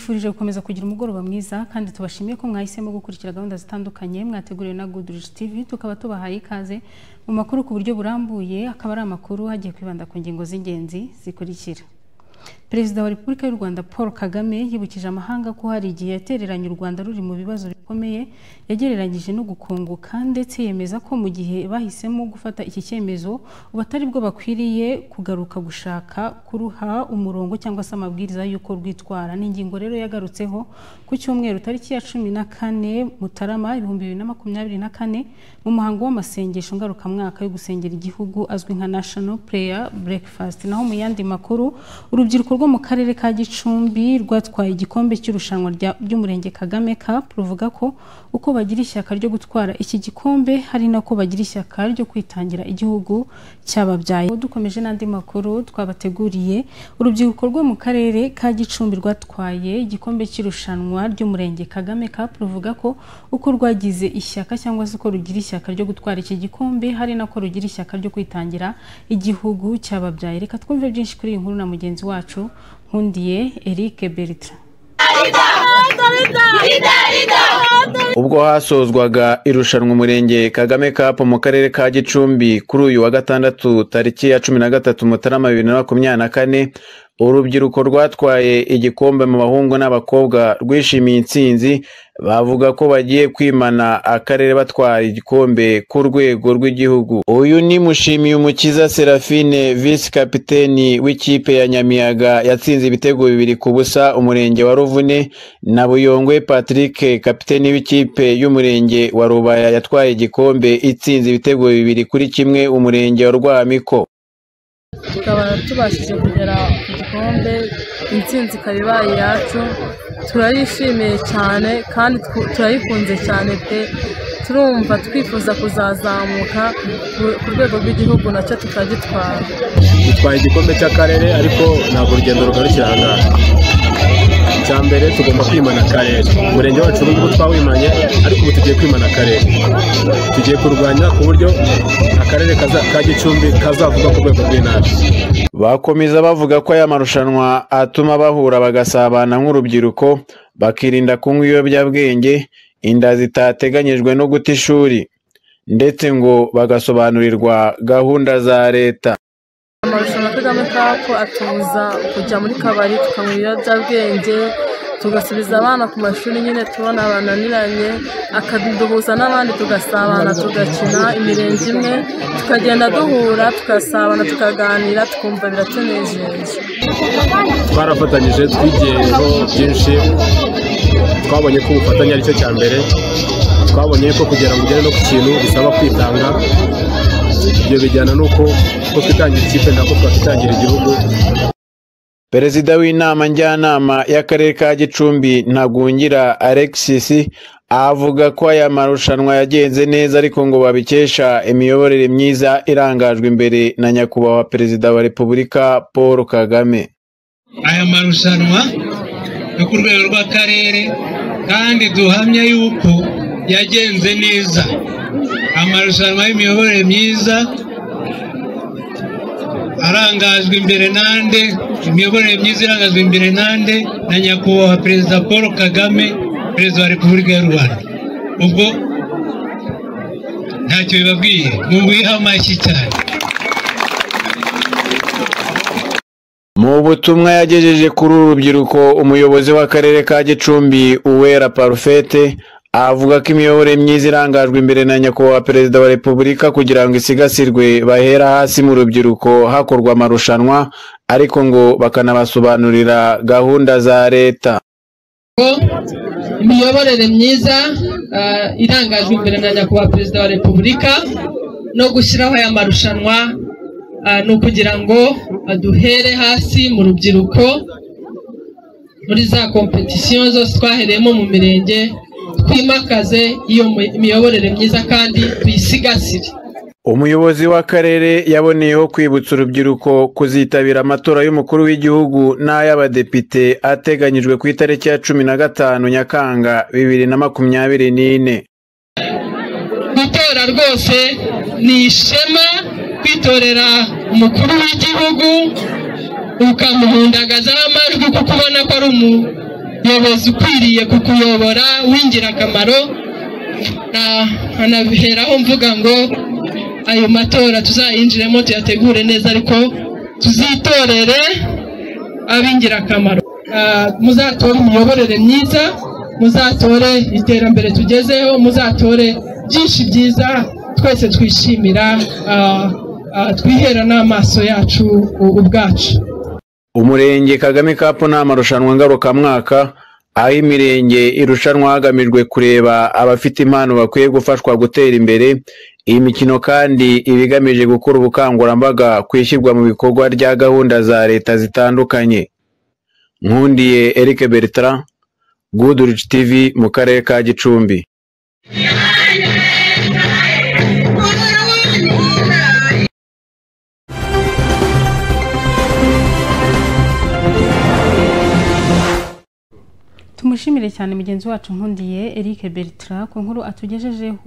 tubifurije gukomeza kugira umugoroba mwiza kandi tubashimiye ko mwahisemo gukurikira gahunda zitandukanye mwateguriwe na Goodrich TV tukaba tubahaye ikaze mu makuru ku buryo burambuye akaba ari amakuru hagiye kwibanda ku ngingo z'ingenzi zikurikira. Perezida wa Repubulika y'u Rwanda Paul Kagame yibukije amahanga ko hari igihe yatereranye u Rwanda ruri mu bibazo bikomeye yagereranyije no gukongoka ndetse yemeza ko mu gihe bahisemo gufata iki cyemezo ubatari bwo bakwiriye kugaruka gushaka kuruha umurongo cyangwa se amabwiriza y'uko rwitwara. N'ingingo rero yagarutseho ku cyumweru tariki ya 14 Mutarama 2024 mu muhango w'amasengesho ngarukamwaka yo gusengera igihugu azwi nka National Prayer Breakfast. Naho mu yandi makuru urubyiruko rwo mu karere ka Gicumbi rwatwaye igikombe cy'irushanwa ry'umurenge Kagame Cup ruvuga ko uko bagira ishyaka ryo gutwara iki gikombe hari nako bagira ishyaka ryo kwitangira igihugu cyababyaye. Dukomeje n'andi makuru twabateguriye, urubyiruko rwo mu karere ka Gicumbi rwatwaye igikombe cy'irushanwa ry'umurenge Kagame Cup ruvuga ko uko rwagize ishyaka cyangwa se ko rugira ishyaka ryo gutwara iki gikombe hari nako rugira ishyaka ryo kwitangira igihugu cyababyaye. Reka twumve byinshi kuri iyi nkuru na mugenzi wacu Nkundiye Eric Bertrand. Ubwo hasozwaga irushanwa umurenge Kagame Cup mu karere ka Gicumbi kuri uyu wa gatandatu tariki ya 13 Mutarama 2024, urubyiruko rwatwaye igikombe mu bahungu n'abakobwa rwishimiye intsinzi, bavuga ko bagiye kwimana akarere batwara igikombe ku rwego rw'igihugu. Uyu ni Mushimiyumukiza Serafine, vice kapiteni w'ikipe ya Nyamiyaga yatsinze ibitego 2-0 umurenge wa Ruvune, na Buyongwe Patrick kapiteni w'ikipe y'umurenge wa Rubaya yatwaye igikombe itsinze ibitego 2-1 umurenge wa Rwamiko. Tukaba tubashije kugera ku gikombe, intsinzi karibaye yacu, turayishimiye cyane kandi turayikunze cyane pe. Turumva twifuza kuzazamuka ku rwego rw'igihugu nacyo tukagitwara. Dutwaye igikombe cy'akarere ariko ntabwo urugendo rugarukira ahangaha. Icyambere tugomba kwimana akarere, umurenge wacu n'ubwo twawimanye ariko ubu tugiye kwimana akarere, tugiye kurwanya ku buryo akarere ka Gicumbi kazavuga ku rwego rw'intara. Bakomeza bavuga ko aya marushanwa atuma bahura bagasabana nk'urubyiruko, bakirinda kunywa ibiyobyabwenge, inda zitateganyijwe no guta ishuri, ndetse ngo bagasobanurirwa gahunda za leta. Amarushanwa Kagame Cup atuza kujya muri kabari tukanywa ibiyobyabwenge, tugasubiza abana ku mashuri nyine tubona abananiranye, akaduhuza n'abandi tugasabana tugakina imirenge imwe, tukagenda duhura tugasabana tukaganira tukumva biratunejeje. Twarafatanyije twigiyeho byinshi, twabonye ko ubufatanye ari cyo cya mbere, twabonye ko kugira ngo ugere no ku kintu bisaba kwitanga. Ibyo bijyana nuko twitangira ikipe nako twakitangira igihugu. Perezida w'inama njyanama y'akarere ka Gicumbi Ntagungira Alexis avuga ko aya marushanwa yagenze neza ariko ngo babikesha imiyoborere myiza irangajwe imbere na nyakubahwa Perezida wa Repubulika Paul Kagame. Aya marushanwa yo ku rwego rw'akarere kandi duhamya yuko yagenze neza. Amarushanwa y'imiyoborere myiza arangajwe imbere nande, imiyoborere myiza irangajwe imbere nande na nyakubahwa Perezida Paul Kagame, Perezida wa Repubulika y'u Rwanda. Ubwo ntacyo bibabwiye, mumwiha amashyi cyane. Mu butumwa yagejeje kuri uru rubyiruko, umuyobozi w'akarere ka Gicumbi Uwera Parfait avuga ko imiyoborere myiza irangajwe imbere na nyakubahwa Perezida wa Repubulika kugira ngo isigasirwe, bahera hasi mu rubyiruko hakorwa amarushanwa ariko ngo bakanabasobanurira gahunda za leta. Imiyoborere myiza irangajwe imbere na nyakubahwa Perezida wa Repubulika no gushyiraho aya marushanwa no kugira ngo duhere hasi mu rubyiruko muri za competition zose twahereyemo mu mirenge, twimakaze iyo miyoborere myiza kandi tuyisigasire. Umuyobozi w'akarere yaboneyeho kwibutsa urubyiruko kuzitabira amatora y'umukuru w'igihugu n'ay'abadepite ateganyijwe ku itariki ya 15 Nyakanga 2024. Gutora rwose ni ishema, kwitorera umukuru w'igihugu ukamuhundagazaho amajwi kuko ubona ko ari umuyobozi ukwiriye kukuyobora w'ingirakamaro. Anabiheraho mvuga ngo ayo matora tuzayinjiremo tuyategure neza, ariko tuzitorere ab'ingirakamaro. Muzatore imiyoborere myiza, muzatore iterambere tugezeho, muzatore byinshi byiza twese twishimira, twihera n'amaso yacu ubwacu. Umurenge Kagame Cup ni amarushanwa ngarukamwaka aho imirenge irushanwa hagamijwe kureba abafite impano bakwiye gufashwa gutera imbere. Iyi mikino kandi ibigamije gukora ubukangurambaga kwishyirwa mu bikorwa rya gahunda za leta zitandukanye. Nkundiye Eric Bertrand, Good Rich TV mu karere ka Gicumbi. Tumushimire cyane mugenzi wacu Nkundiye Eric Bertrand ku nkuru atugejejeho.